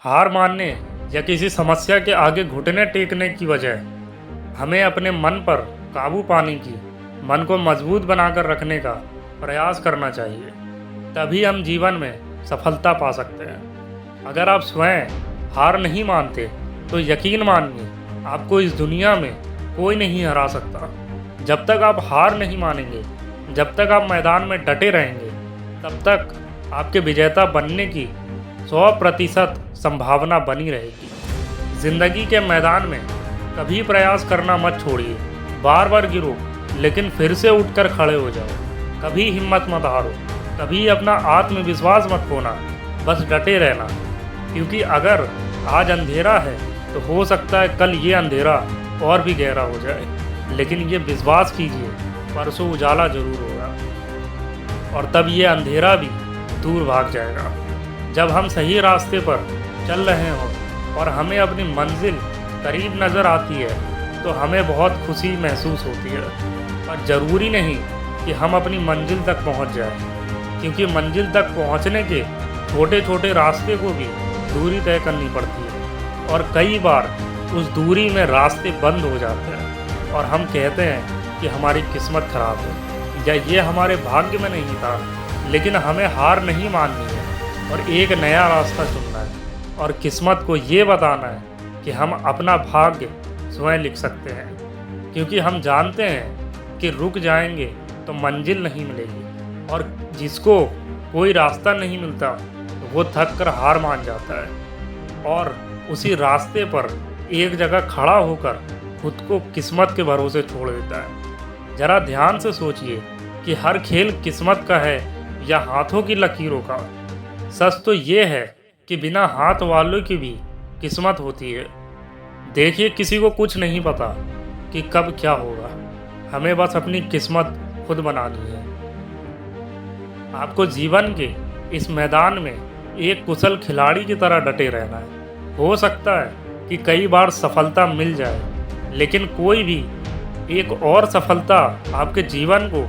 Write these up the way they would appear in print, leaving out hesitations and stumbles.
हार मानने या किसी समस्या के आगे घुटने टेकने की बजाय हमें अपने मन पर काबू पाने की, मन को मजबूत बनाकर रखने का प्रयास करना चाहिए। तभी हम जीवन में सफलता पा सकते हैं। अगर आप स्वयं हार नहीं मानते तो यकीन मानिए आपको इस दुनिया में कोई नहीं हरा सकता। जब तक आप हार नहीं मानेंगे, जब तक आप मैदान में डटे रहेंगे, तब तक आपके विजेता बनने की 100% संभावना बनी रहेगी। जिंदगी के मैदान में कभी प्रयास करना मत छोड़िए। बार बार गिरो लेकिन फिर से उठकर खड़े हो जाओ। कभी हिम्मत मत हारो, कभी अपना आत्मविश्वास मत खोना, बस डटे रहना। क्योंकि अगर आज अंधेरा है तो हो सकता है कल ये अंधेरा और भी गहरा हो जाए। लेकिन ये विश्वास कीजिए परसों उजाला जरूर होगा और तब ये अंधेरा भी दूर भाग जाएगा। जब हम सही रास्ते पर चल रहे हों और हमें अपनी मंजिल करीब नज़र आती है तो हमें बहुत खुशी महसूस होती है। पर ज़रूरी नहीं कि हम अपनी मंजिल तक पहुंच जाएं, क्योंकि मंजिल तक पहुंचने के छोटे छोटे रास्ते को भी दूरी तय करनी पड़ती है और कई बार उस दूरी में रास्ते बंद हो जाते हैं और हम कहते हैं कि हमारी किस्मत खराब है या ये हमारे भाग्य में नहीं था। लेकिन हमें हार नहीं माननी है और एक नया रास्ता चुनना है और किस्मत को ये बताना है कि हम अपना भाग्य स्वयं लिख सकते हैं। क्योंकि हम जानते हैं कि रुक जाएंगे तो मंजिल नहीं मिलेगी और जिसको कोई रास्ता नहीं मिलता तो वो थक कर हार मान जाता है और उसी रास्ते पर एक जगह खड़ा होकर खुद को किस्मत के भरोसे छोड़ देता है। ज़रा ध्यान से सोचिए कि हर खेल किस्मत का है या हाथों की लकीरों का। सच तो ये है कि बिना हाथ वालों की भी किस्मत होती है। देखिए, किसी को कुछ नहीं पता कि कब क्या होगा, हमें बस अपनी किस्मत खुद बनानी है। आपको जीवन के इस मैदान में एक कुशल खिलाड़ी की तरह डटे रहना है। हो सकता है कि कई बार सफलता मिल जाए, लेकिन कोई भी एक और सफलता आपके जीवन को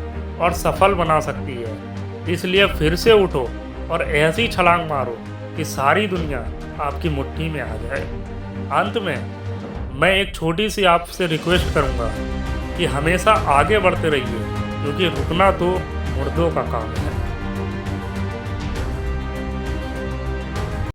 और सफल बना सकती है। इसलिए फिर से उठो और ऐसी छलांग मारो कि सारी दुनिया आपकी मुट्ठी में आ जाए। अंत में मैं एक छोटी सी आपसे रिक्वेस्ट करूंगा कि हमेशा आगे बढ़ते रहिए, क्योंकि रुकना तो मुर्दों का काम है।